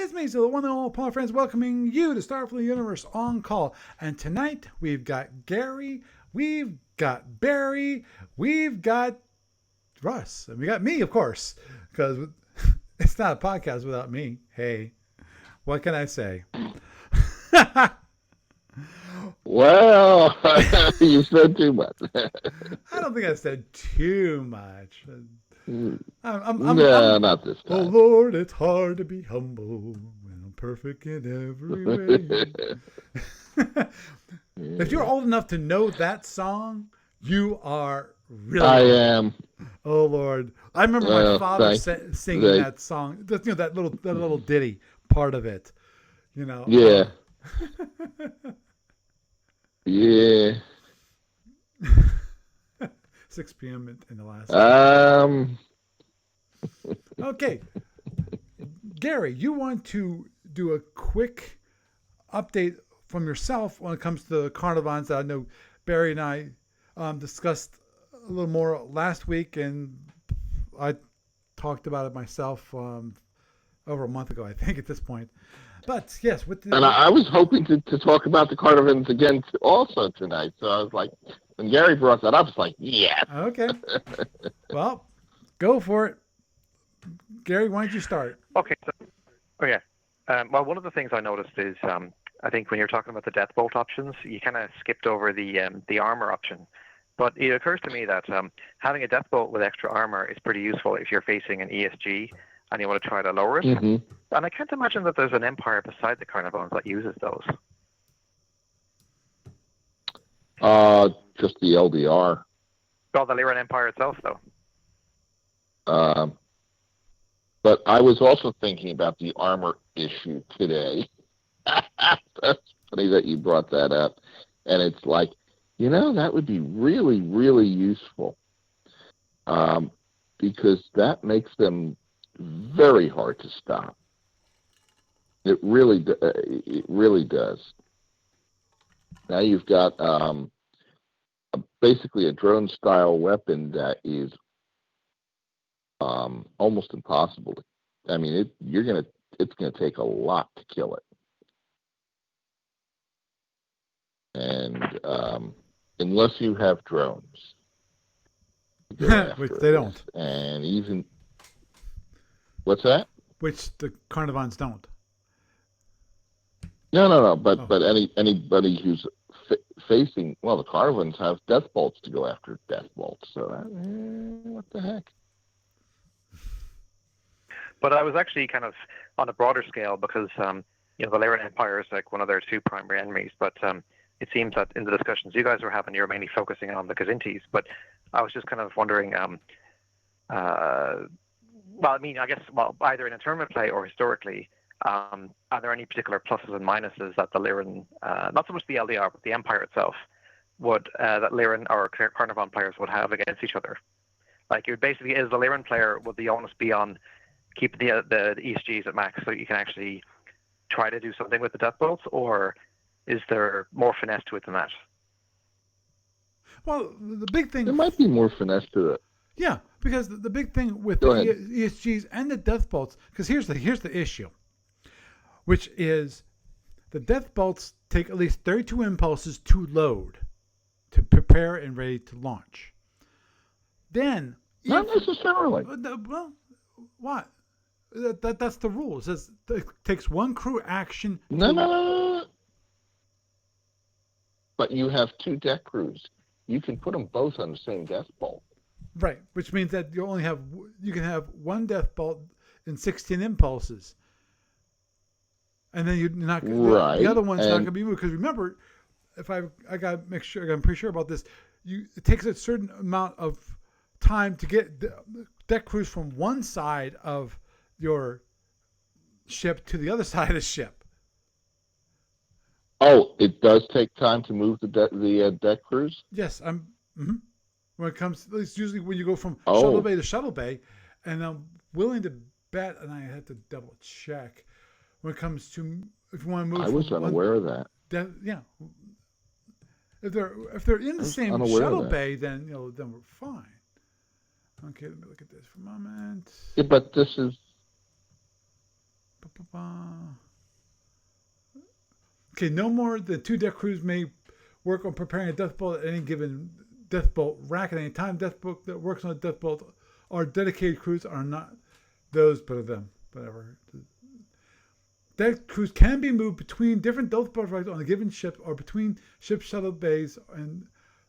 It's me, so the one and all Paul friends, welcoming you to Starfleet Universe on Call. And tonight we've got Gary, we've got Barry, we've got Russ, and we got me, of course, because it's not a podcast without me. Hey, what can I say? Well, you said too much. I don't think I said too much. No, not this Oh time. Lord, it's hard to be humble when I'm perfect in every way. If you're old enough to know that song, you are really I old. am. Oh Lord, I remember my father singing that song. That little ditty part of it. Yeah. Yeah. 6 p.m. in the last. Okay, Gary, you want to do a quick update from yourself when it comes to the Carnivons that I know Barry and I discussed a little more last week, and I talked about it myself over a month ago, I think, at this point. But yes, I was hoping to talk about the Carnivons again also tonight. So I was like, when Gary brought that up, I was like, yes. Okay. Well, go for it. Gary, why don't you start? Okay. Well, one of the things I noticed is I think when you're talking about the death bolt options, you kind of skipped over the armor option. But it occurs to me that having a death bolt with extra armor is pretty useful if you're facing an ESG and you want to try to lower it. Mm-hmm. And I can't imagine that there's an empire beside the Carnivons that uses those. Just the LDR. Well, the Lyran Empire itself, though. But I was also thinking about the armor issue today. That's funny that you brought that up. And it's like, that would be really, really useful. Because that makes them very hard to stop. It really does. Now you've got basically a drone-style weapon that is almost impossible. I mean, it's gonna take a lot to kill it, and unless you have drones, which they don't. And even what's that? Which the Carnivons don't. No. But anybody who's facing, well, the Carnivons have death bolts to go after death bolts. So what the heck? But I was actually kind of on a broader scale because the Lyran Empire is like one of their two primary enemies. But it seems that in the discussions you guys were having, you're mainly focusing on the Khazintis. But I was just kind of wondering. Either in a tournament play or historically, are there any particular pluses and minuses that the Lyran, not so much the LDR, but the Empire itself, that Lyran or Carnivon players would have against each other? Like, it basically is the Lyran player, would the onus be on keeping the ESGs at max so you can actually try to do something with the death bolts, or is there more finesse to it than that? Well, the big thing... There might be more finesse to it. Yeah, because the big thing with the ESGs and the death bolts, because here's the issue, which is the death bolts take at least 32 impulses to load, to prepare and ready to launch. Then... Not necessarily. Well, what? That's the rule. It says it takes one crew action. No. But you have two deck crews. You can put them both on the same death bolt. Right, which means that you can have one death bolt in 16 impulses, and then you're not right. The other one's not going to be moved, because remember, if I got to make sure, I'm pretty sure about this. It takes a certain amount of time to get the deck crews from one side of your ship to the other side of the ship. Oh, it does take time to move the deck crews? Yes, when it comes, it's usually when you go from shuttle bay to shuttle bay, and I'm willing to bet, and I had to double check, when it comes to if you want to move. I was unaware of that. Yeah, if they're in the same shuttle bay, then then we're fine. Okay, let me look at this for a moment. Yeah, but this is. Okay, no more than 2 deck crews may work on preparing a death bolt at any given death bolt rack at any time. Death bolt that works on a death bolt or dedicated crews are not those but of them. Whatever. Deck crews can be moved between different death bolt racks on a given ship or between ship shuttle bays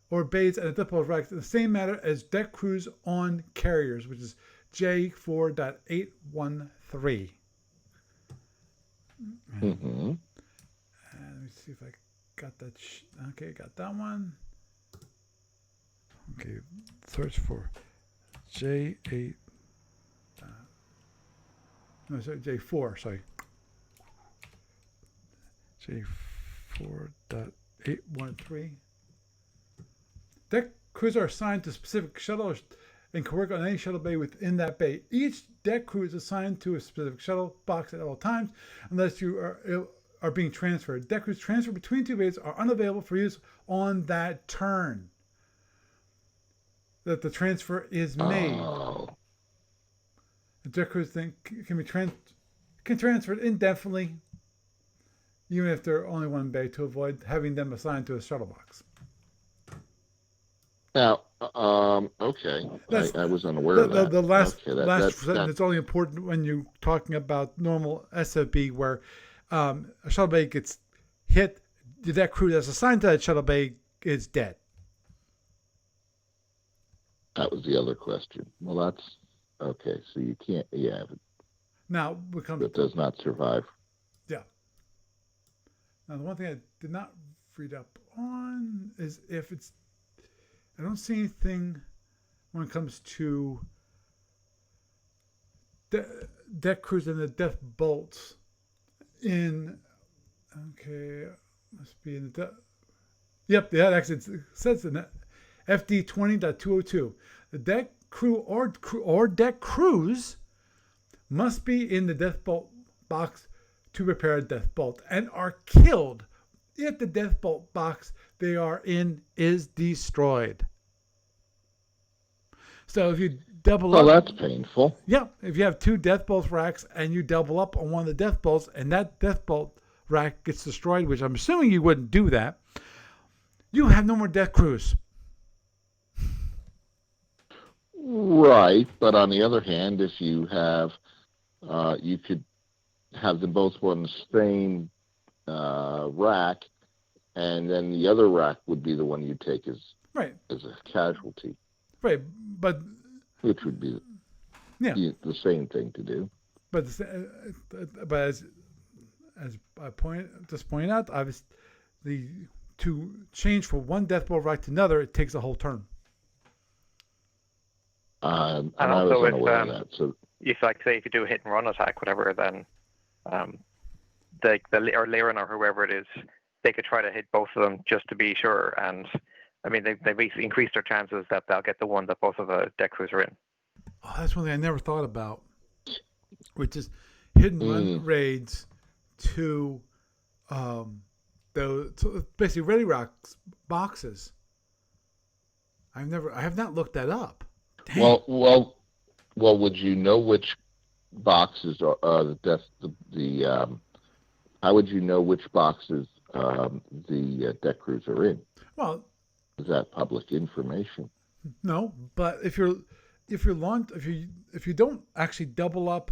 or bays and a death bolt racks in the same manner as deck crews on carriers, which is J4.813. Mm-hmm. Let me see if I got that. Okay, got that one. Okay, search for J8. No, sorry, J4. Sorry, J4.813. Deck crews are assigned to specific shuttles and can work on any shuttle bay within that bay. Each deck crew is assigned to a specific shuttle box at all times, unless you are being transferred. Deck crews transferred between 2 bays are unavailable for use on that turn that the transfer is made. Oh. The deck crews then can be transferred indefinitely, even if they're only 1 bay, to avoid having them assigned to a shuttle box. Now, okay, I was unaware of that. The last Okay, sentence is only important when you're talking about normal SFB, where a shuttle bay gets hit, the deck crew that's assigned to that shuttle bay is dead. that was the other question. Well, that's okay. So you can't, yeah, Now becomes it does not survive. yeah. Now the one thing I did not read up on is if it's. I don't see anything when it comes to deck crews and the death bolts in. Okay, must be in the. Yep, yeah, actually it says in that FD 20.202. The deck crew or deck crews must be in the death bolt box to repair a death bolt and are killed if the death bolt box they are in is destroyed. So if you double up, that's painful. Yeah, if you have 2 death bolt racks and you double up on one of the death bolts and that death bolt rack gets destroyed, which I'm assuming you wouldn't do that, you have no more death crews. Right, but on the other hand, if you have, you could have them both on the same rack, and then the other rack would be the one you take as a casualty. Right, but which would be the same thing to do. But as I pointed out, obviously to change from one death bolt rack to another, it takes a whole turn. And also, if like say if you do a hit and run attack, whatever, then or Liren or whoever it is, they could try to hit both of them just to be sure. And I mean, they basically increase their chances that they'll get the one that both of the deck crews are in. Oh, that's one thing I never thought about, which is hit and run raids to basically Ready Rocks boxes. I have not looked that up. Dang. Well, would you know which boxes are how would you know which boxes the deck crews are in? Well, is that public information? No, but if you don't actually double up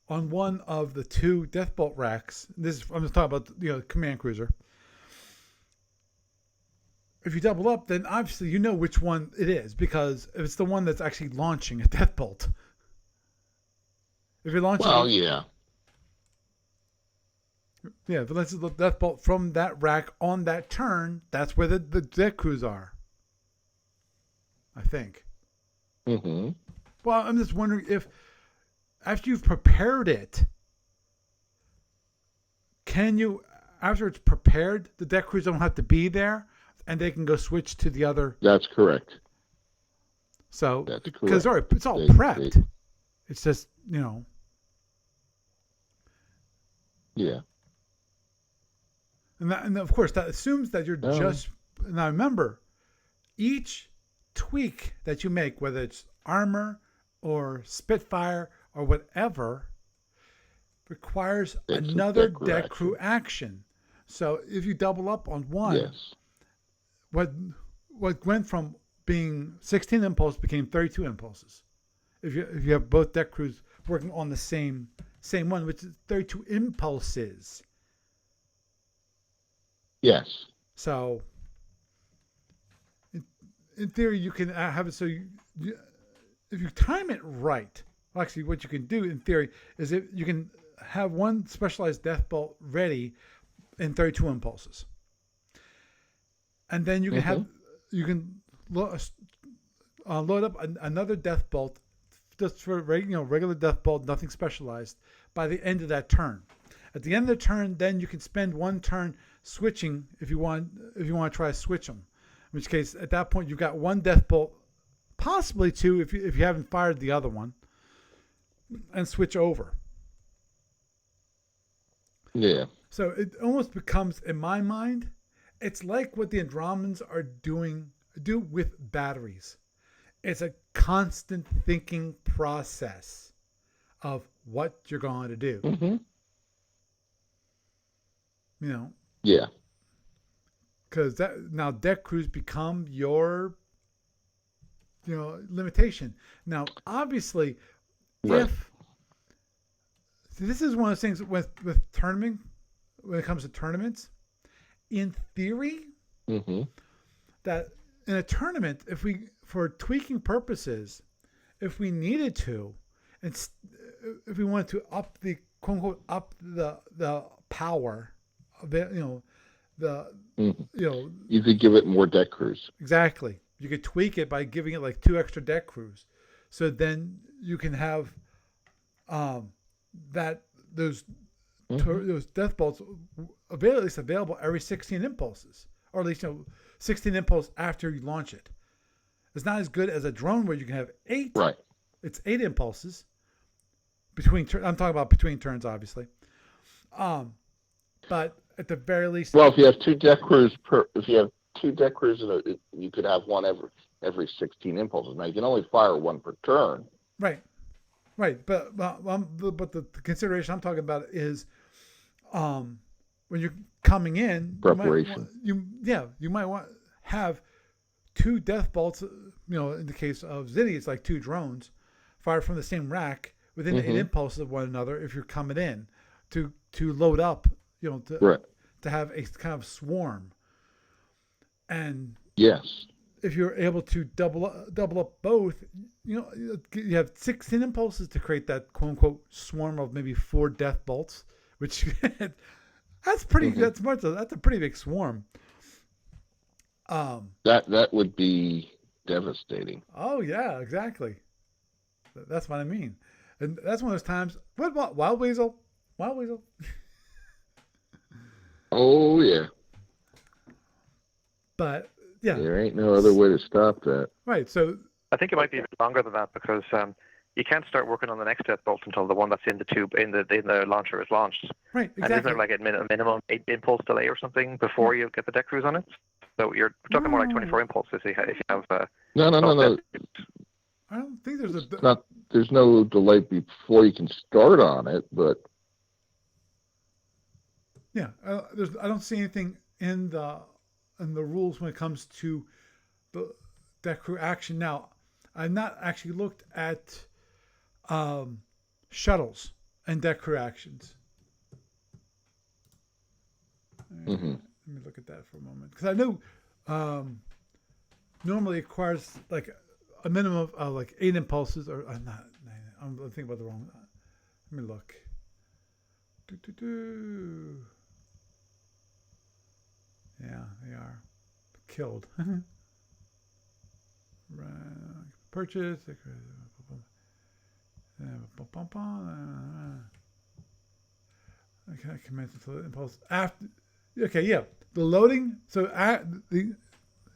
on one of the 2 death bolt racks, I'm just talking about command cruiser. If you double up, then obviously you know which one it is because it's the one that's actually launching a death bolt. If you're launching, if it launches the death bolt from that rack on that turn, that's where the deck crews are. I think. Mm-hmm. Well, I'm just wondering if after you've prepared it, can you, after it's prepared, the deck crews don't have to be there and they can go switch to the other? That's correct. So, that's correct. Because it's all prepped. It's just, Yeah. And of course, that assumes that you're just. Now remember, each tweak that you make, whether it's armor or Spitfire or whatever, requires another deck crew action. So if you double up on one, Yes. what went from being 16 impulses became 32 impulses. If you have both deck crews working on the same one, which is 32 impulses. Yes. So in theory, you can have it so if you time it right. Well, actually, what you can do in theory is if you can have one specialized death bolt ready in 32 impulses, and then you can have load up another death bolt just for regular death bolt, nothing specialized, by the end of that turn. At the end of the turn, then you can spend one turn switching if you want to try to switch them. In which case, at that point, you've got one death bolt, possibly two if you haven't fired the other one, and switch over. Yeah. So it almost becomes, in my mind, it's like what the Andromedans do with batteries. It's a constant thinking process of what you're going to do. Mm-hmm. You know. Yeah. Because now deck crews become your, limitation. Now, obviously, Right. this is one of those things with tournament, when it comes to tournaments, in theory, that in a tournament, for tweaking purposes, if we needed to, and if we wanted to up the quote unquote up the power of it, you could give it more deck crews. Exactly. You could tweak it by giving it like 2 extra deck crews. So then you can have those death bolts available every 16 impulses, or at least 16 impulses after you launch it. It's not as good as a drone where you can have 8. Right. It's 8 impulses between. I'm talking about between turns, obviously. But at the very least, well, if you have 2 deck crews you could have one every 16 impulses. Now you can only fire one per turn. Right. But the consideration I'm talking about is, when you're coming in, Preparation. You might want to have 2 death bolts. In the case of Zitty, it's like 2 drones fired from the same rack within 8 impulses of one another. If you're coming in to load up, to have a kind of swarm. And yes, if you're able to double up both, you have 16 impulses to create that quote unquote swarm of maybe 4 death bolts, which that's pretty. That's a pretty big swarm. That would be devastating. Oh yeah, exactly. That's what I mean, and that's one of those times. What about Wild Weasel? Wild Weasel. Oh yeah. But yeah, there ain't no other way to stop that. Right. So I think it might be a bit longer than that, because you can't start working on the next death bolt until the one that's in the tube in the launcher is launched. Right. Exactly. And isn't there like a minimum 8 impulse delay or something before you get the deck crews on it? So you're talking more like 24 impulses if you have. No. I don't think there's no delay before you can start on it, but yeah, I don't see anything in the rules when it comes to the deck crew action. Now, I've not actually looked at shuttles and deck crew actions. Let me look at that for a moment, because I know normally it requires like a minimum of like 8 impulses, or not. I'm thinking about the wrong. Let me look. Yeah, they are killed. Purchase. Okay, commence until the impulse after. Okay, yeah, the loading. So a good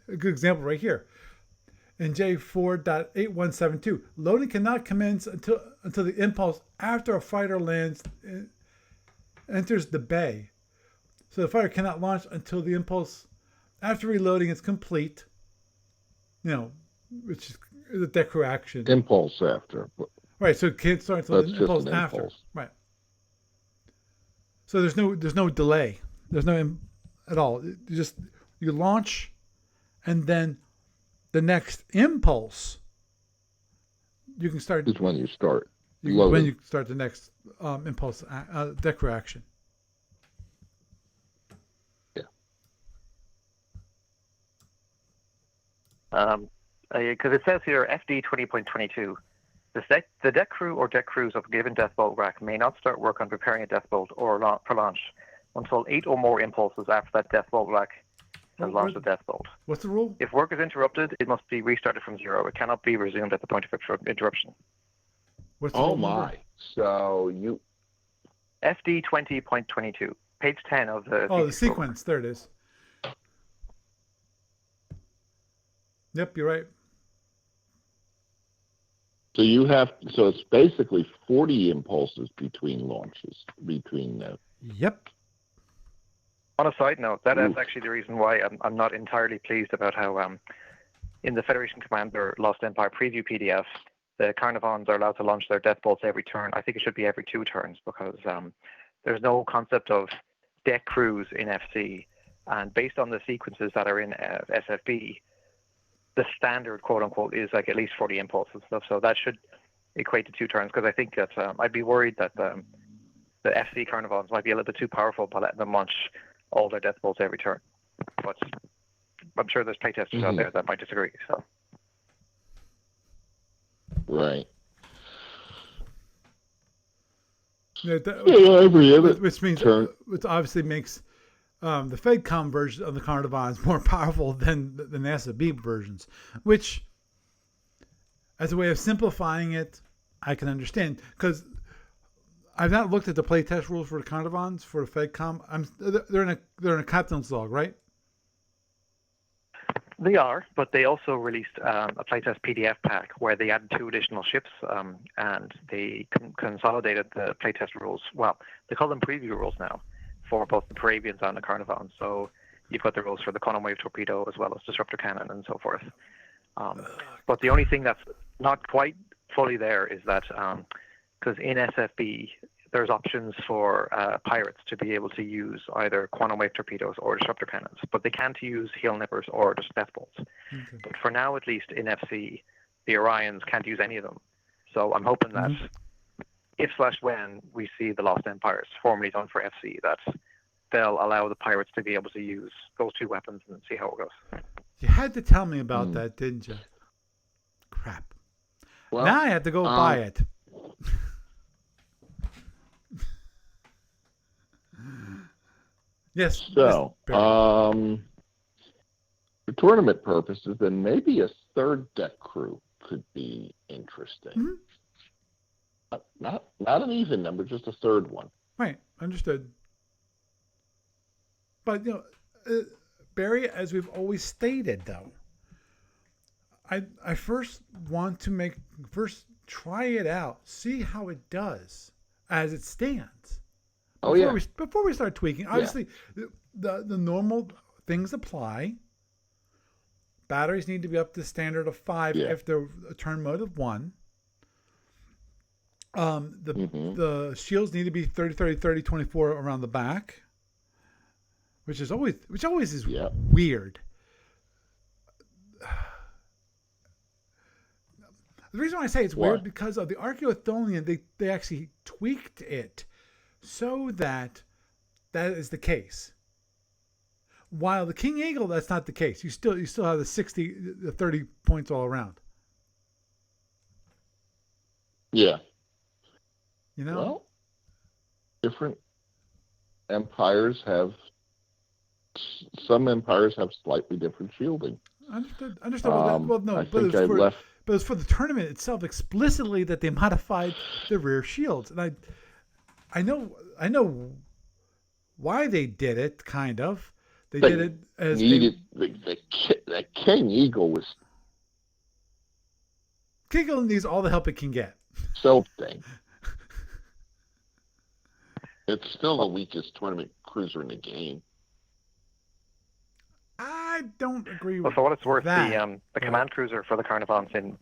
example right here. In J4.8172, loading cannot commence until the impulse after a fighter enters the bay. So the fighter cannot launch until the impulse after reloading is complete. Which is the deck crew action. Impulse after. Right, so it can't start until the impulse after. Impulse. Right. So there's no delay There's no at all. You launch, and then the next impulse you can start. Is when you start When loading. you start the next impulse deck reaction. Yeah. Because it says here FD 20.22. The deck crew or deck crews of a given death bolt rack may not start work on preparing a death bolt for launch until 8 or more impulses after that death bolt rack has launched the death bolt. What's the rule? If work is interrupted, it must be restarted from 0. It cannot be resumed at the point of interruption. What's the Oh rule my! number? So you FD 20.22, page 10 of the. Oh, the sequence. There it is. Yep, you're right. so you have so it's basically 40 impulses between launches between the. Yep. On a side note, that is Oof. actually the reason why I'm not entirely pleased about how in the Federation Commander Lost Empire preview PDF, the Carnivons are allowed to launch their death bolts every turn. I think it should be every 2 turns because there's no concept of deck crews in FC. And based on the sequences that are in SFB, the standard, quote unquote, is like at least 40 impulses and stuff. So that should equate to 2 turns because I think that I'd be worried that the FC Carnivons might be a little bit too powerful by letting them launch all their death bolts every turn. But I'm sure there's playtesters out there that might disagree. So. Right. Yeah, Every other which means turn. which obviously makes the FedCom version of the Carnivons more powerful than the SFB versions, which, as a way of simplifying it, I can understand because I've not looked at the playtest rules for the Carnivons for the FedCom. They're in a captain's log, right? They are, but they also released a playtest PDF pack where they added 2 additional ships and they consolidated the playtest rules. Well, they call them preview rules now for both the Parabians and the Carnivons. So you've got the rules for the Quantum Wave Torpedo as well as Disruptor Cannon and so forth. But the only thing that's not quite fully there is that because in SFB, there's options for pirates to be able to use either Quantum Wave Torpedoes or Disruptor Cannons, but they can't use Heel Nippers or just Death Bolts. Okay. But for now, at least in FC, the Orions can't use any of them. So I'm hoping that if/when we see the Lost Empires formally done for FC, that they'll allow the pirates to be able to use those 2 weapons and see how it goes. You had to tell me about that, didn't you? Crap. Well, now I have to go buy it. Yes. So, yes, Barry. for tournament purposes, then maybe a 3rd deck crew could be interesting. Not an even number, just a 3rd one. Right. Understood. But Barry, as we've always stated, though, I first want to try it out, see how it does as it stands. Before we start tweaking, obviously the normal things apply. Batteries need to be up to standard of 5 if they're a turn mode of 1. The shields need to be 30, 30, 30, 24 around the back, which always is weird. The reason why I say it's weird because of the Archaeothonian, they actually tweaked it so that is the case. While the King Eagle, that's not the case. You still have the 30 points all around. Yeah. Well, different empires have. Some empires have slightly different shielding. Understood. But it's for the tournament itself explicitly that they modified the rear shields, and I know why they did it. Kind of, they did it as the King Eagle was. King Eagle needs all the help it can get. Something. It's still the weakest tournament cruiser in the game. I don't agree with that. For what it's worth, that. the command cruiser for the Carnivons in.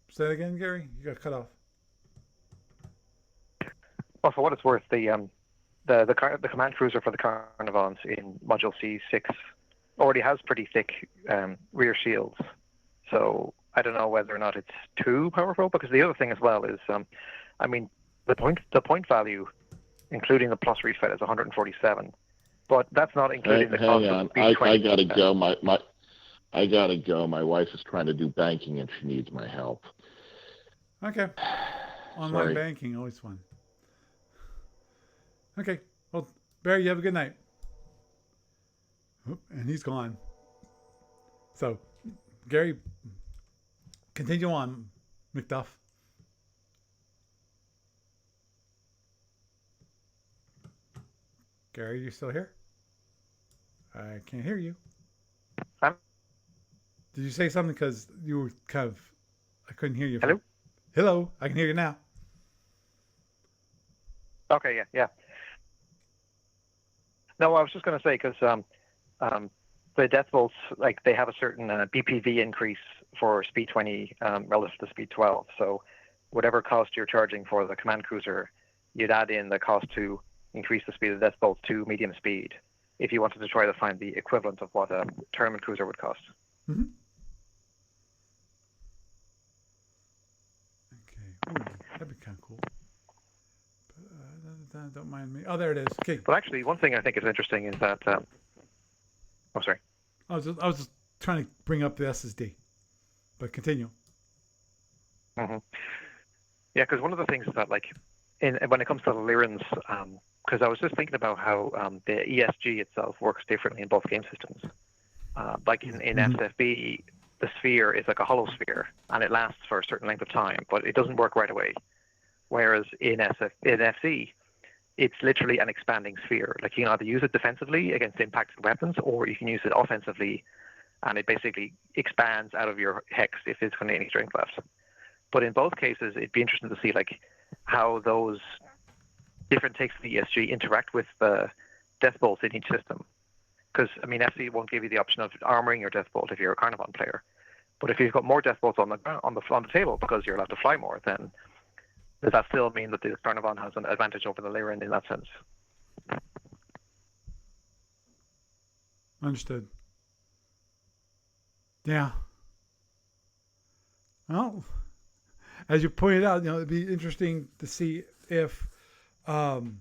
Say that again, Gary. You got cut off. Well, for what it's worth, the command cruiser for the Carnivons in Module C6 already has pretty thick rear shields. So I don't know whether or not it's too powerful. Because the other thing as well is, I mean, the point value, including the plus refit, is 147, but that's not including the cost Hang on, of speed 20. I gotta go. I gotta go. My wife is trying to do banking and she needs my help. Okay. Online Sorry. banking, always fun. Okay. Well, Barry, you have a good night. Oop, and he's gone. So, Gary, continue on, McDuff. Gary, you still here? I can't hear you. Huh? Did you say something? Because you were kind of, I couldn't hear you. Hello? Hello, I can hear you now. Okay, yeah. No, I was just going to say, because the death bolts, like, they have a certain BPV increase for speed 20 relative to speed 12. So whatever cost you're charging for the command cruiser, you'd add in the cost to increase the speed of the death bolts to medium speed if you wanted to try to find the equivalent of what a tournament cruiser would cost. Mm-hmm. Okay. Ooh, that'd be kind of cool. But, don't mind me. Oh, there it is. Okay. But actually, one thing I think is interesting is that... oh, sorry. I was just trying to bring up the SSD, but continue. Mm-hmm. Yeah, because one of the things is that, like, when it comes to the Lyrans, because I was just thinking about how the ESG itself works differently in both game systems. Like in SFB, the sphere is like a hollow sphere, and it lasts for a certain length of time, but it doesn't work right away. Whereas in FC, it's literally an expanding sphere. Like, you can either use it defensively against impacted weapons, or you can use it offensively, and it basically expands out of your hex if it's got any strength left. But in both cases, it'd be interesting to see, like, how those different takes of the ESG interact with the death bolts in each system. Because, I mean, FC won't give you the option of armoring your death bolt if you're a Carnivon player. But if you've got more death bolts on the table because you're allowed to fly more, then does that still mean that the Carnivon has an advantage over the Lyran in that sense? Understood. Yeah. Well, as you pointed out, it'd be interesting to see if, when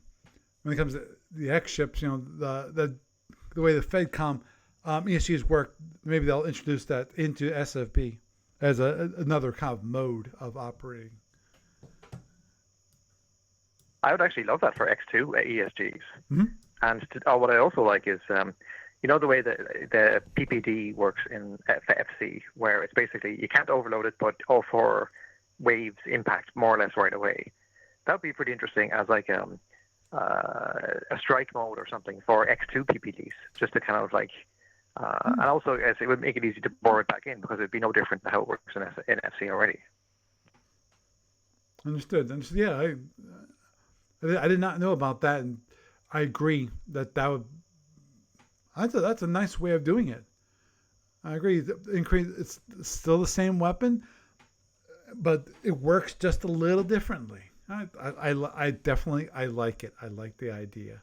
it comes to the X ships, the way the FedCom ESGs work, maybe they'll introduce that into SFB as another kind of mode of operating. I would actually love that for X2 ESGs. Mm-hmm. And what I also like is, the way that the PPD works in FC, where it's basically you can't overload it, but all four waves impact more or less right away. That would be pretty interesting as like a strike mode or something for X2 PPDs, just to kind of like, and also as it would make it easy to bore it back in because it'd be no different than how it works in FC already. Understood. Yeah, I did not know about that, and I agree that would. That's a nice way of doing it. I agree. It's still the same weapon, but it works just a little differently. I definitely like it. I like the idea.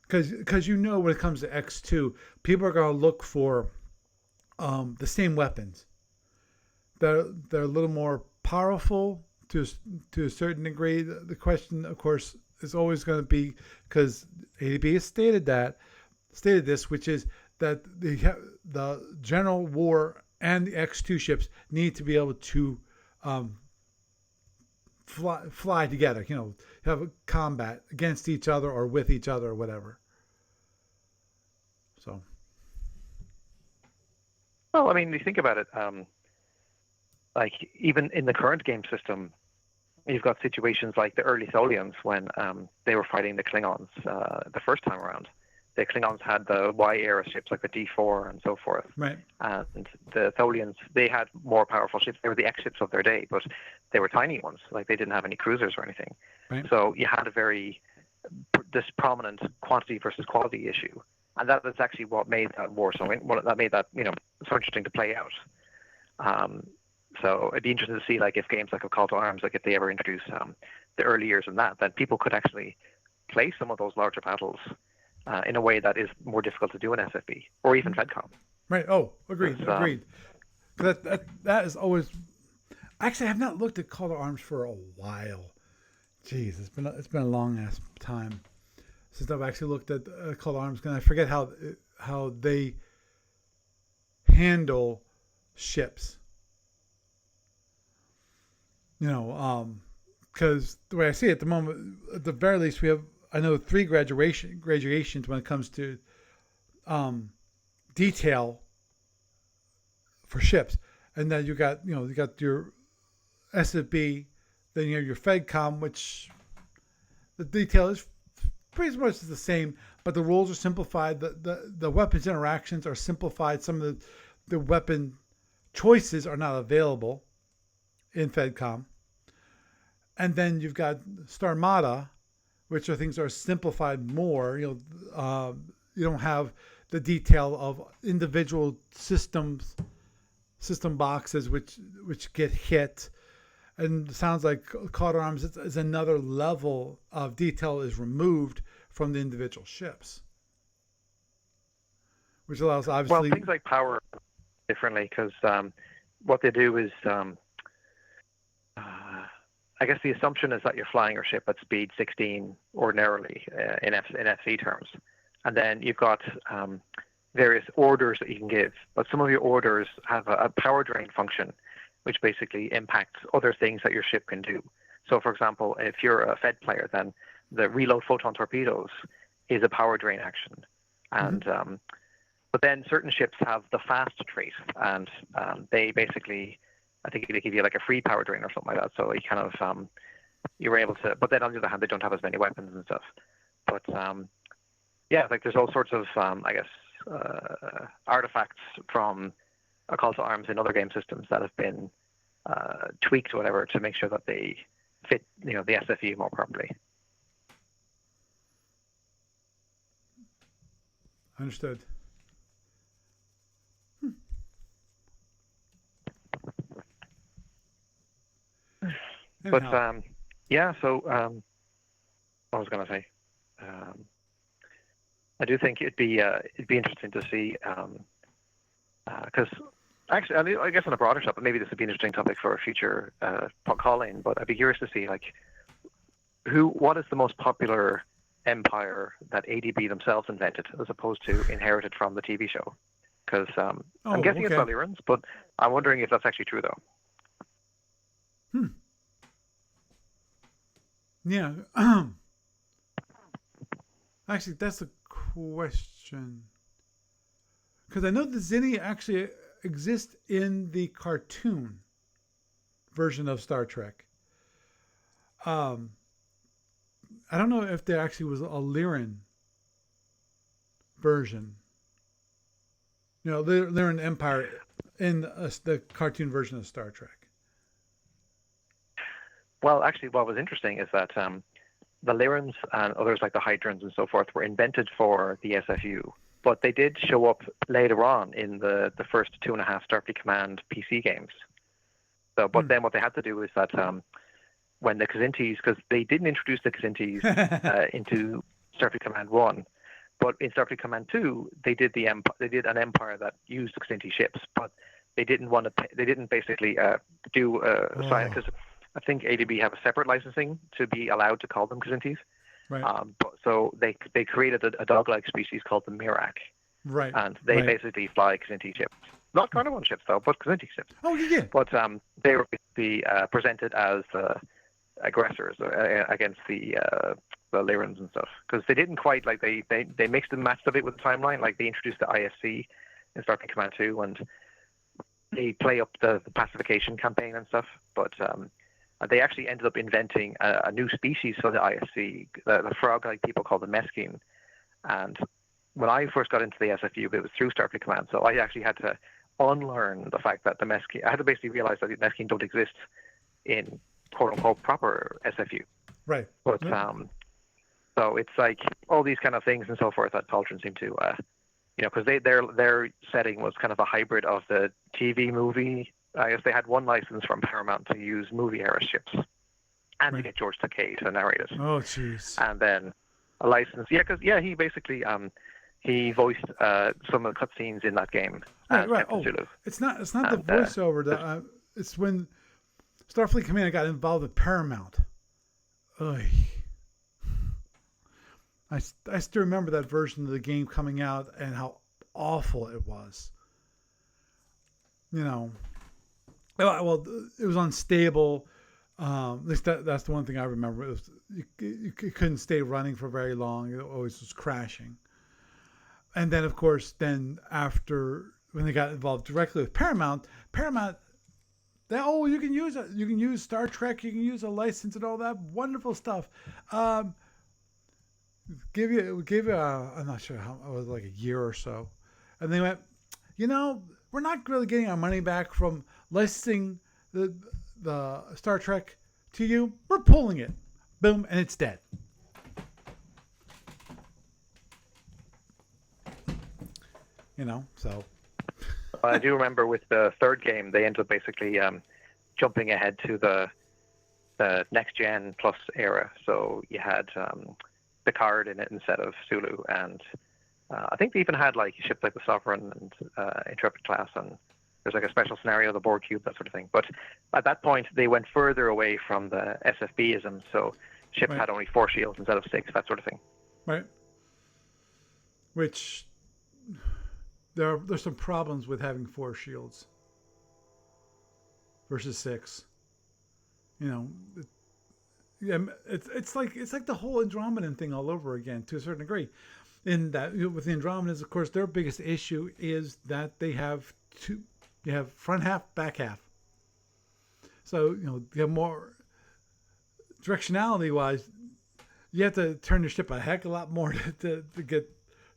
Because when it comes to X2, people are going to look for the same weapons. They're a little more powerful to a certain degree. The question, of course, is always going to be, because ADB has stated this, which is that the General War and the X2 ships need to be able to fly together, have a combat against each other or with each other or whatever. So. Well, I mean, you think about it, like even in the current game system, you've got situations like the early Tholians when they were fighting the Klingons the first time around. The Klingons had the Y-era ships like the D4 and so forth. Right. And the Tholians, they had more powerful ships. They were the X ships of their day, but they were tiny ones. Like, they didn't have any cruisers or anything. Right. So you had this prominent quantity versus quality issue. And that was actually what made that war so interesting to play out. So it'd be interesting to see, like, if games like a Call to Arms, like if they ever introduce the early years in that, then people could actually play some of those larger battles in a way that is more difficult to do in SFB or even FedCom. Right. Oh, agreed. It's, Agreed. That is always. Actually, I have not looked at Call to Arms for a while. Jeez, it's been a long ass time since I've actually looked at Call to Arms, and I forget how they handle ships. You know, because the way I see it at the moment, at the very least, we have, I know, 3 graduations when it comes to detail for ships, and then you got your SFB, then you have your FedCom, which the detail is pretty much the same, but the rules are simplified. The weapons interactions are simplified. Some of the weapon choices are not available in FedCom. And then you've got Starmada, which are things that are simplified more. You don't have the detail of individual system boxes which get hit. And it sounds like Call to Arms is another level of detail is removed from the individual ships, which allows, obviously, well, things like power differently, because what they do is, I guess the assumption is that you're flying your ship at speed 16 ordinarily in FC terms, and then you've got various orders that you can give, but some of your orders have a power drain function, which basically impacts other things that your ship can do. So, for example, if you're a Fed player, then the reload photon torpedoes is a power drain action. And but then certain ships have the fast trait, and they basically, I think they give you like a free power drain or something like that. So you kind of you're able to. But then on the other hand, they don't have as many weapons and stuff. But yeah, like there's all sorts of I guess artifacts from a Call to Arms in other game systems that have been tweaked or whatever to make sure that they fit, the SFU more properly. Understood. But yeah, so what was I going to say? I do think it'd be interesting to see, because actually, I guess on a broader topic, maybe this would be an interesting topic for a future call-in. But I'd be curious to see, like, what is the most popular empire that ADB themselves invented, as opposed to inherited from the TV show? Because I'm guessing it's Valerians, but I'm wondering if that's actually true, though. Yeah. Actually, that's a question. Because I know the Zinni actually exist in the cartoon version of Star Trek. I don't know if there actually was a Lyran version. Lyran Empire in the cartoon version of Star Trek. Well, actually, what was interesting is that the Lyrans and others like the Hydrans and so forth were invented for the SFU, but they did show up later on in the first 2.5 Starfleet Command PC games. So, but then what they had to do is that when the Kzintis, because they didn't introduce the Kzintis into Starfleet Command 1, but in Starfleet Command 2, they did an empire that used the Kzinti ships, but they didn't want to. They didn't basically do sign, because I think ADB have a separate licensing to be allowed to call them Kzintis. Right. So they created a dog-like species called the Mirak. Right. And they basically fly Kzinti ships. Not Carnivon ships, though, but Kzinti ships. Oh, yeah. But they were basically presented as aggressors against the Lyrans and stuff. Because they didn't quite, like, they mixed and matched a bit with the timeline. Like, they introduced the ISC in Starfleet Command 2, and they play up the pacification campaign and stuff. But they actually ended up inventing a new species for the ISC, the frog-like people called the Mesquine. And when I first got into the SFU, it was through Starfleet Command, so I actually had to unlearn the fact that the Mesquine, I had to basically realize that the Mesquine don't exist in quote-unquote proper SFU. Right. But so it's like all these kind of things and so forth that Taltron seemed to, because their setting was kind of a hybrid of the TV movie I guess they had one license from Paramount to use movie era ships, and to Right. get George Takei to narrate it, Oh, jeez. and then a license. Yeah, because he basically he voiced some of the cutscenes in that game Right, as right. Captain Oh, Zulu. it's not the And, voiceover. It's when Starfleet Command got involved with Paramount. Ugh. I still remember that version of the game coming out and how awful it was. You know, well, it was unstable. At least that's the one thing I remember. It was, you couldn't stay running for very long. It always was crashing. And then, of course, after when they got involved directly with Paramount, you can use Star Trek, you can use a license and all that wonderful stuff. Give you I'm not sure how it was, like a year or so, and they went, we're not really getting our money back from licensing the Star Trek to you. We're pulling it, boom, and it's dead. So. I do remember with the third game, they ended up basically jumping ahead to the next gen plus era. So you had Picard in it instead of Sulu, and I think they even had like ships like the Sovereign and Intrepid class, and there's like a special scenario, the Borg cube, that sort of thing. But at that point, they went further away from the SFB-ism, so ships Right. had only 4 shields instead of 6, that sort of thing. Right. Which there's some problems with having 4 shields versus 6. It's like the whole Andromedan thing all over again to a certain degree. In that, with the Andromedans, of course, their biggest issue is that they have you have front half, back half. So you have more directionality wise. You have to turn your ship a heck of a lot more to get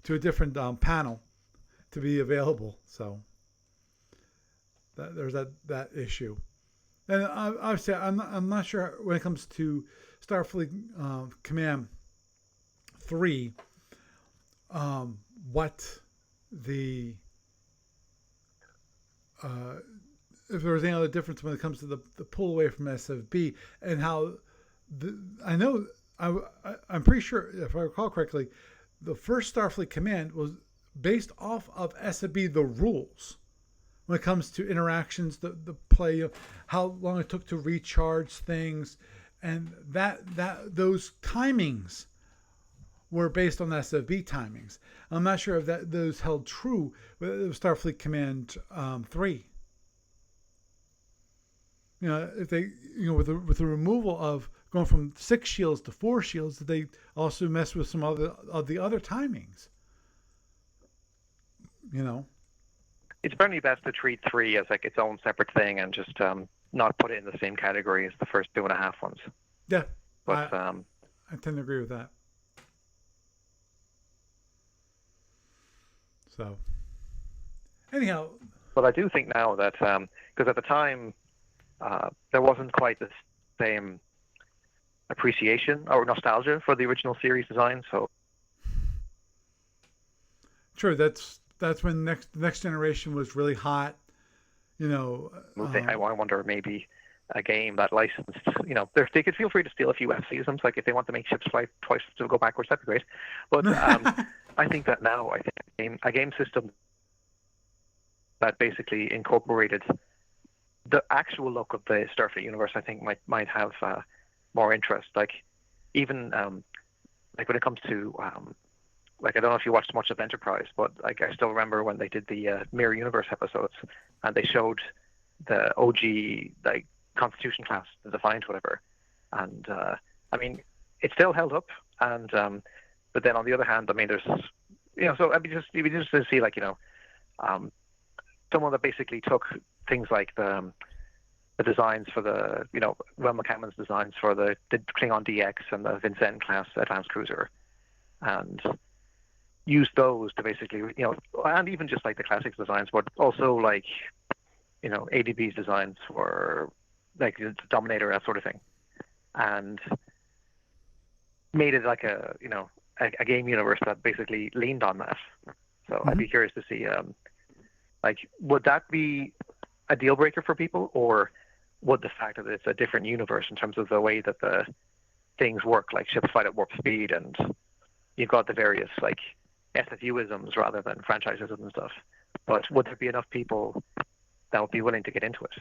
to a different panel to be available. So there's that issue. And obviously, I'm not sure when it comes to Starfleet Command 3, what the if there was any other difference when it comes to the pull away from SFB, and how I'm pretty sure, if I recall correctly, the first Starfleet Command was based off of SFB, the rules, when it comes to interactions, the play, how long it took to recharge things, and those timings were based on SFB timings. I'm not sure if those held true with Starfleet Command 3. If they, with the removal of going from 6 shields to 4 shields, did they also mess with some of the other timings? It's probably best to treat 3 as like its own separate thing and just not put it in the same category as the first 2.5 ones. Yeah, but I tend to agree with that. So, anyhow, but I do think now that because at the time there wasn't quite the same appreciation or nostalgia for the original series design. So, true. That's when next generation was really hot. I wonder maybe a game that licensed. They could feel free to steal a few F-seasons. Like if they want to make ships fly twice to go backwards, that'd be great. But I think that now a game system that basically incorporated the actual look of the Starfleet universe, I think might have more interest. Like even like when it comes to like I don't know if you watched much of Enterprise, but like I still remember when they did the Mirror Universe episodes and they showed the OG like Constitution class, the Defiant, whatever, and it still held up. And but then on the other hand, there's so it'd be just to see like someone that basically took things like the designs for the Will McCammon's designs for the Klingon DX and the Vincennes class advanced cruiser, and use those to basically and even just like the classics designs, but also like ADB's designs for like the Dominator, that sort of thing, and made it like a game universe that basically leaned on that. So I'd be curious to see like would that be a deal breaker for people, or would the fact that it's a different universe in terms of the way that the things work, like ships fight at warp speed, and you've got the various like SFU-isms rather than franchisism and stuff. But would there be enough people that would be willing to get into it?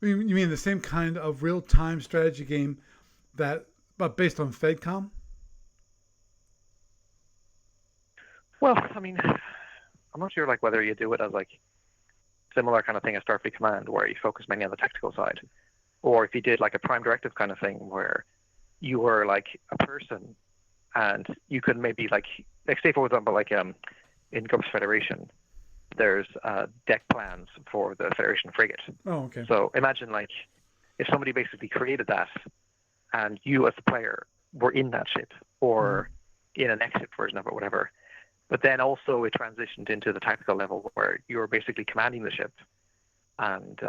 You mean the same kind of real-time strategy game but based on FedCom? Well, I mean, I'm not sure like whether you do it as like similar kind of thing as Starfleet Command, where you focus mainly on the technical side, or if you did like a Prime Directive kind of thing, where you were like a person and you could maybe like say for example like in GURPS Federation, there's deck plans for the Federation frigate. Oh, okay. So imagine like if somebody basically created that, and you as the player were in that ship or in an exit version of it, whatever. But then also it transitioned into the tactical level where you're basically commanding the ship, and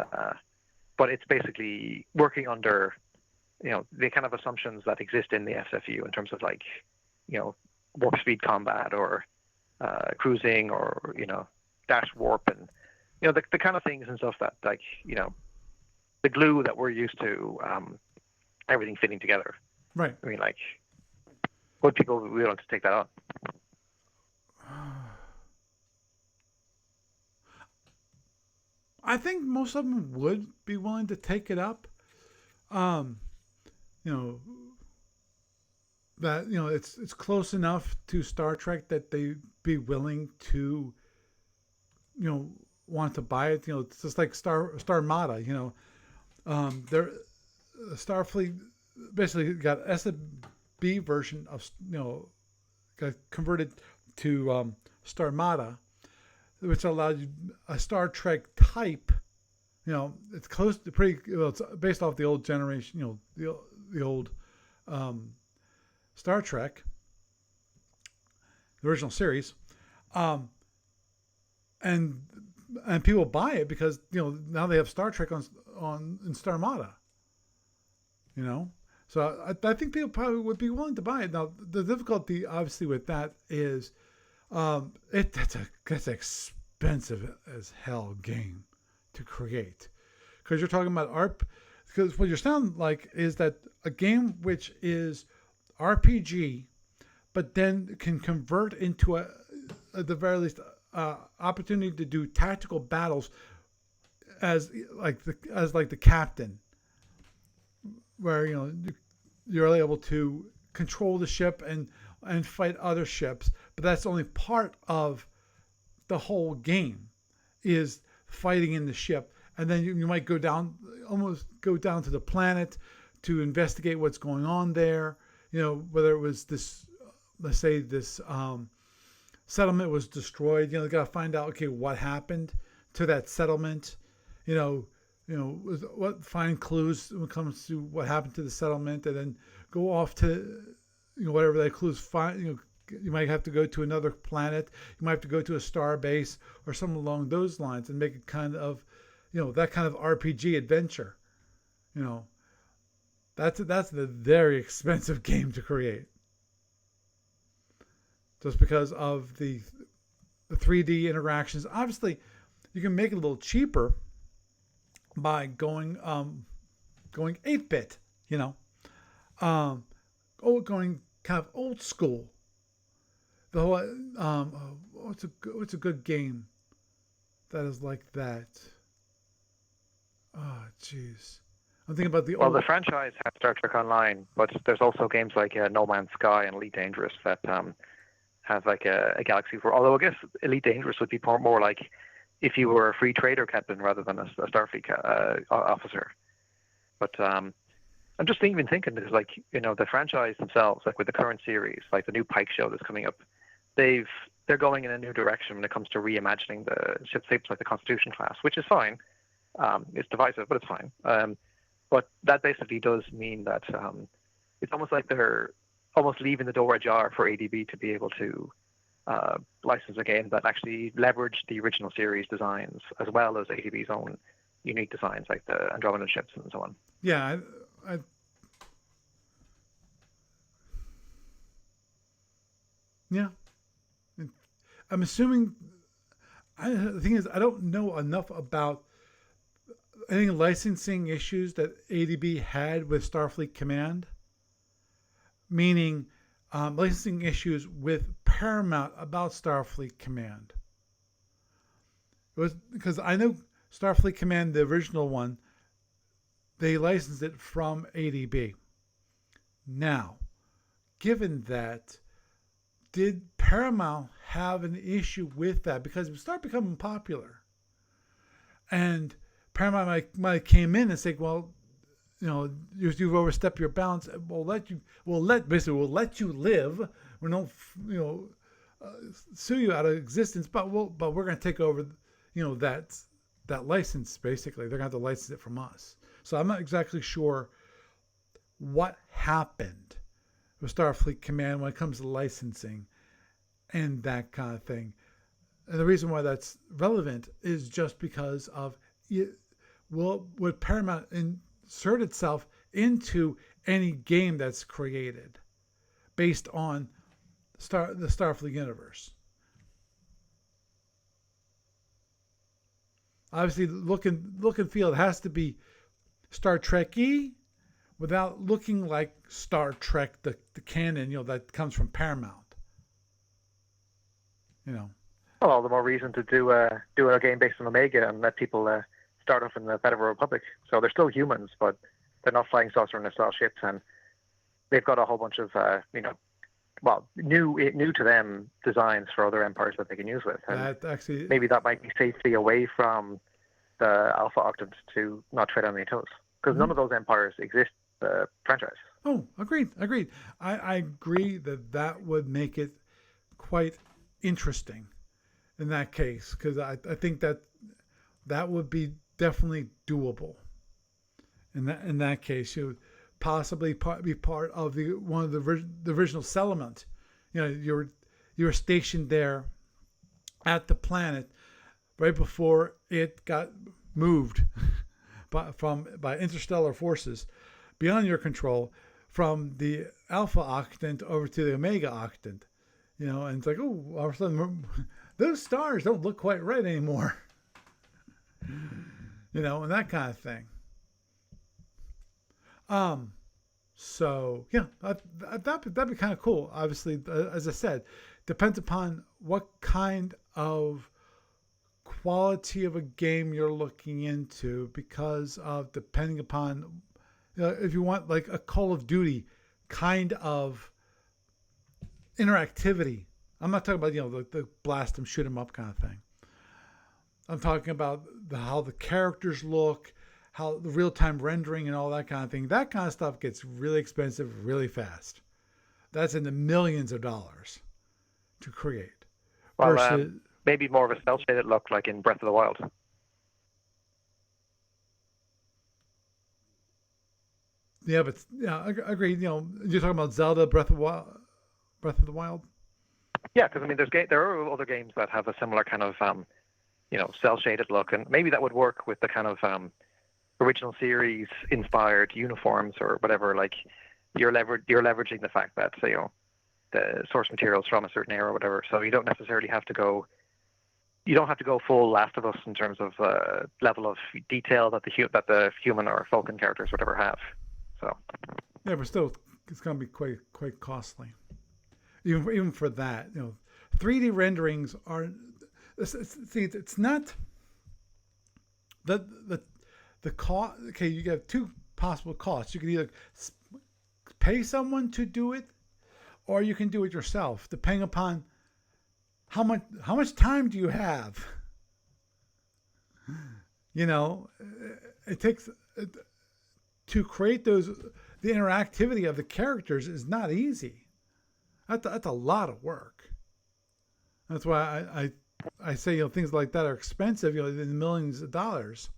but it's basically working under, you know, the kind of assumptions that exist in the SFU in terms of like, you know, warp speed combat or cruising or, you know, dash warp and, you know, the kind of things and stuff that like, you know, the glue that we're used to, everything fitting together. Right. I mean, like, would people be willing to take that on? I think most of them would be willing to take it up. You know, that, you know, it's close enough to Star Trek that they'd be willing to, you know, want to buy it. You know, it's just like Starmada. You know, they're Starfleet basically got SFB version of, you know, got converted to Starmada, which allowed you a Star Trek type. You know, it's close to it's based off the old generation. You know, the old Star Trek, the original series, and people buy it because, you know, now they have Star Trek on in Starmada. You know, so I think people probably would be willing to buy it. Now the difficulty, obviously, with that is that's an expensive as hell game to create, because you're talking about because what you sound like is that a game which is RPG, but then can convert into at the very least opportunity to do tactical battles as the captain, where, you know, you're able to control the ship and fight other ships, but that's only part of the whole game, is fighting in the ship. And then you might almost go down to the planet to investigate what's going on there. You know, whether it was this, let's say this settlement was destroyed. You know, you got to find out, okay, what happened to that settlement. You know, find clues when it comes to what happened to the settlement, and then go off to, you know, whatever that clues find. You know, you might have to go to another planet. You might have to go to a star base or something along those lines, and make it kind of, you know, that kind of RPG adventure. You know, that's a very expensive game to create, just because of the 3D interactions. Obviously, you can make it a little cheaper by going 8-bit, you know, going kind of old school. The whole what's a good game that is like that? Oh, jeez, I'm thinking about the Well, the franchise has Star Trek Online, but there's also games like No Man's Sky and Elite Dangerous that have like a galaxy war. Although I guess Elite Dangerous would be more like if you were a free trader captain rather than a Starfleet officer. But I'm just even thinking, there's like, you know, the franchise themselves, like with the current series, like the new Pike show that's coming up, they're going in a new direction when it comes to reimagining the ship shapes like the Constitution class, which is fine. It's divisive, but it's fine. But that basically does mean that it's almost like they're almost leaving the door ajar for ADB to be able to license a game that actually leverage the original series designs as well as ADB's own unique designs, like the Andromeda ships and so on. Yeah, yeah. I'm assuming The thing is, I don't know enough about any licensing issues that ADB had with Starfleet Command, meaning licensing issues with Paramount about Starfleet Command. It was because I know Starfleet Command, the original one, they licensed it from ADB. Now, given that, did Paramount have an issue with that? Because it started becoming popular. And Paramount might came in and say, well, you've overstepped your bounds. We'll let you live. We don't, sue you out of existence, but we're going to take over, that license. Basically, they're going to have to license it from us. So I'm not exactly sure what happened with Starfleet Command when it comes to licensing and that kind of thing. And the reason why that's relevant is just because of would Paramount insert itself into any game that's created based on the Starfleet universe. Obviously, look and feel, it has to be Star Trek-y without looking like Star Trek, the canon, that comes from Paramount. Well, all the more reason to do a game based on Omega and let people start off in the Federal Republic. So they're still humans, but they're not flying saucer and style ships, and they've got a whole bunch of new to them designs for other empires that they can use with. And maybe that might be safely away from the Alpha Octant to not tread on any toes, because none of those empires exist in the franchise. Oh, agreed. I agree that would make it quite interesting in that case, because I think that would be definitely doable. In that case, you would possibly be part of one of the original settlement. You were stationed there at the planet right before it got moved by interstellar forces beyond your control from the Alpha Octant over to the Omega Octant. And it's like, oh, all of a sudden those stars don't look quite right anymore. And that kind of thing. So yeah, that'd be kind of cool. Obviously, as I said, depends upon what kind of quality of a game you're looking into, because of depending upon, if you want like a Call of Duty kind of interactivity. I'm not talking about the blast them, shoot them up kind of thing. I'm talking about how the characters look, how the real-time rendering and all that kind of thing. That kind of stuff gets really expensive really fast. That's in the millions of dollars to create. Well, maybe more of a cel-shaded look like in Breath of the Wild. Yeah, but agreed. You're talking about Zelda Breath of the Wild. Yeah, because there are other games that have a similar kind of cel-shaded look, and maybe that would work with the kind of original series inspired uniforms or whatever. Like you're leveraging the fact that the source materials from a certain era or whatever, so you don't necessarily have to go. You don't have to go full Last of Us in terms of level of detail that the human or Vulcan characters whatever have. So yeah, but still, it's going to be quite costly. Even for that, 3D renderings are. See, it's not the cost. Okay, you have two possible costs. You can either pay someone to do it, or you can do it yourself, depending upon how much time do you have. It takes to create the interactivity of the characters is not easy. That's a lot of work. That's why I say things like that are expensive. In the millions of dollars.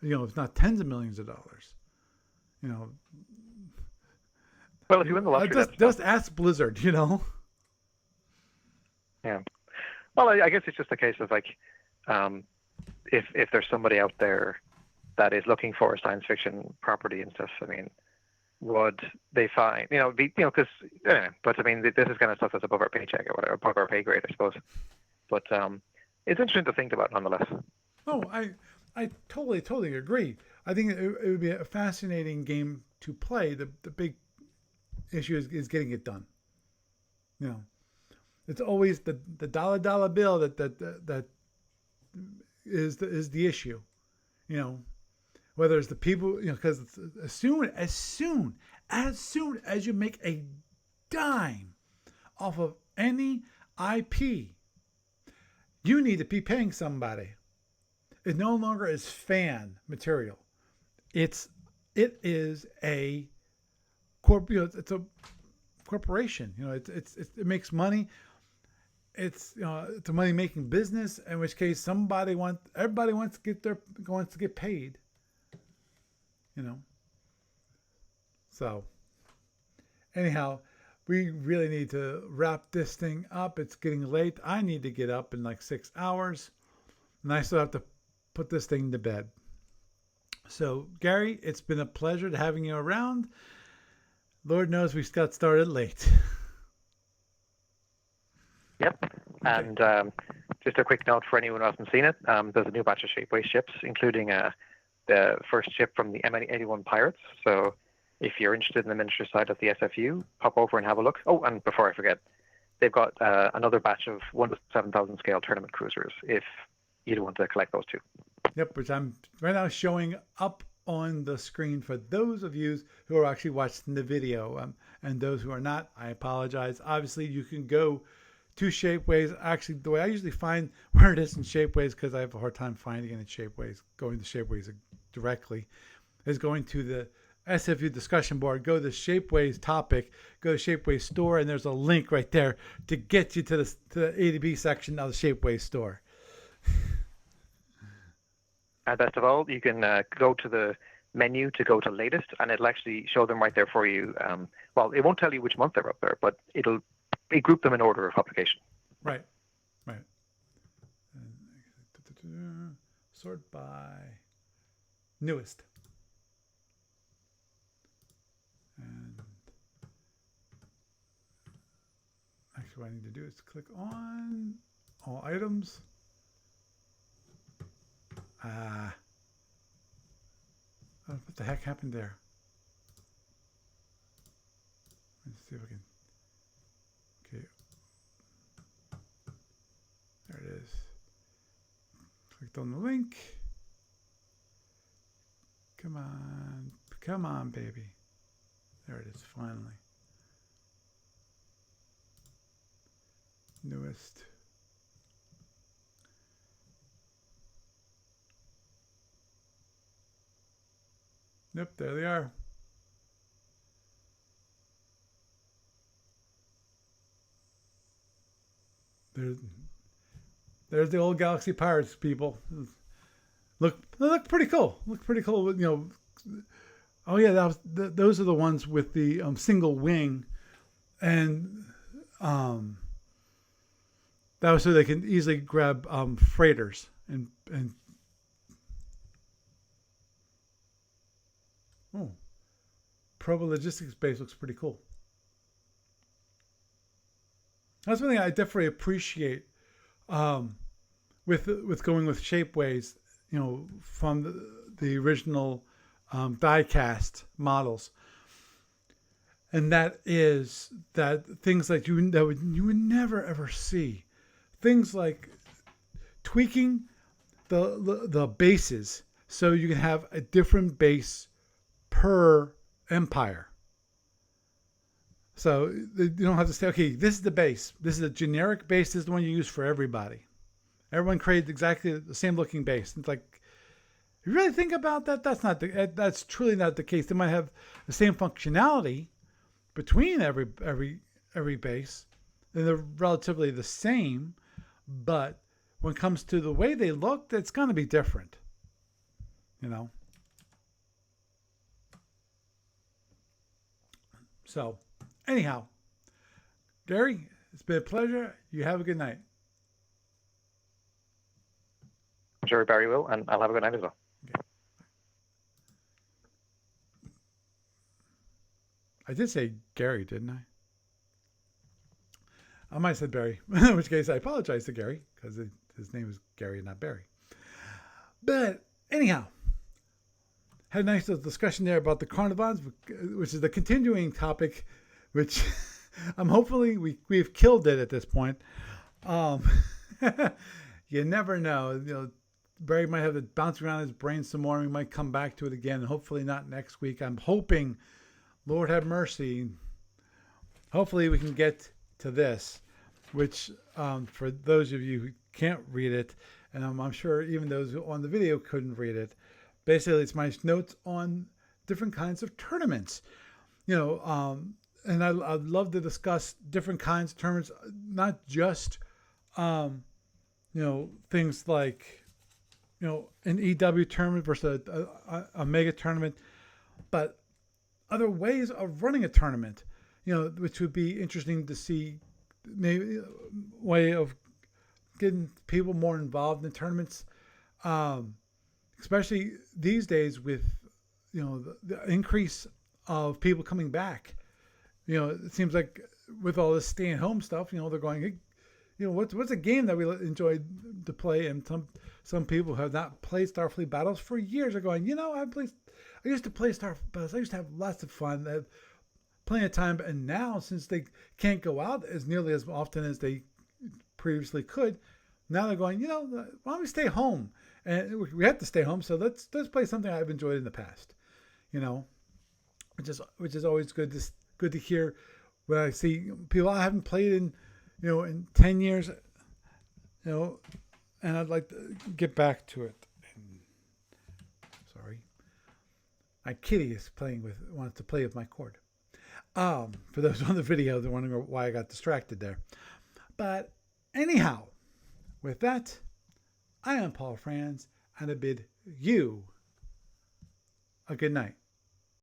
If not tens of millions of dollars. Well, if you win the lottery, just ask Blizzard. Yeah. Well, I guess it's just a case of like, if there's somebody out there that is looking for a science fiction property and stuff, would they find, because, but this is kind of stuff that's above our paycheck or whatever, above our pay grade, I suppose. But it's interesting to think about nonetheless. Oh, I totally agree. I think it would be a fascinating game to play. The big issue is getting it done. You know, it's always the dollar bill that is the issue. You know, whether it's the people, because as soon as you make a dime off of any IP, you need to be paying somebody. It no longer is fan material. It is a it's a corporation. It makes money. It's a money making business. In which case, everybody wants to get paid. You know. So, anyhow, we really need to wrap this thing up. It's getting late. I need to get up in like 6 hours, and I still have to put this thing to bed. So, Gary, it's been a pleasure having you around. Lord knows we got started late. Yep. Okay. And just a quick note for anyone who hasn't seen it, there's a new batch of Shapeways ships, including the first ship from the M81 Pirates. So if you're interested in the miniature side of the SFU, pop over and have a look. Oh, and before I forget, they've got another batch of 1 to 7,000 scale tournament cruisers if you'd want to collect those too. Yep, which I'm right now showing up on the screen for those of you who are actually watching the video. And those who are not, I apologize. Obviously, you can go to Shapeways. Actually, the way I usually find where it is in Shapeways, because I have a hard time finding it in Shapeways, going to Shapeways directly, is going to the SFU discussion board, go to Shapeways topic, go to Shapeways store, and there's a link right there to get you to the A to B section of the Shapeways store. And best of all, you can go to the menu to go to latest, and it'll actually show them right there for you. Well, it won't tell you which month they're up there, but it group them in order of publication. Right. Sort by newest. And actually, what I need to do is click on all items. What the heck happened there? Let's see if I can. Okay. There it is. Clicked on the link. Come on, baby. There it is, finally. Newest. Yep, there they are. There's the old Galaxy Pirates, people. They look pretty cool. Oh yeah, those are the ones with the single wing, and that was so they can easily grab freighters and oh, Provo Logistics Base looks pretty cool. That's one thing I definitely appreciate with going with Shapeways, from the original die-cast models, and that is that things like you would never ever see, things like tweaking the bases so you can have a different base per empire. So you don't have to say, okay, this is the base. This is a generic base. This is the one you use for everybody. Everyone creates exactly the same looking base. It's like, if you really think about that, that's truly not the case. They might have the same functionality between every base, and they're relatively the same. But when it comes to the way they look, it's going to be different. So, anyhow, Gary, it's been a pleasure. You have a good night. I'm sure Barry will, and I'll have a good night as well. Okay. I did say Gary, didn't I? I might have said Barry, in which case I apologize to Gary, because his name is Gary, not Barry. But anyhow, had a nice little discussion there about the Carnivons, which is the continuing topic, which I'm hopefully we've killed it at this point. You never know. Barry might have to bounce around his brain some more. And we might come back to it again. Hopefully not next week. I'm hoping, Lord have mercy, hopefully we can get to this, which for those of you who can't read it, and I'm sure even those on the video couldn't read it, basically it's my notes on different kinds of tournaments. And I'd love to discuss different kinds of tournaments, not just, things like, an EW tournament versus a mega tournament, but other ways of running a tournament, which would be interesting to see, maybe a way of getting people more involved in tournaments, especially these days with, the increase of people coming back. It seems like with all this staying home stuff, they're going, hey, what's a game that we enjoyed to play? And some people who have not played Starfleet Battles for years are going, I used to play Starfleet Battles. I used to have lots of fun. I have plenty of time. And now, since they can't go out as nearly as often as they previously could, now they're going, why don't we stay home? And we have to stay home, so let's play something I've enjoyed in the past, which is always good to hear when I see people I haven't played in 10 years, and I'd like to get back to it. Sorry, my kitty is wants to play with my cord. For those on the video, they're wondering why I got distracted there. But anyhow, with that, I am Paul Franz, and I bid you a good night.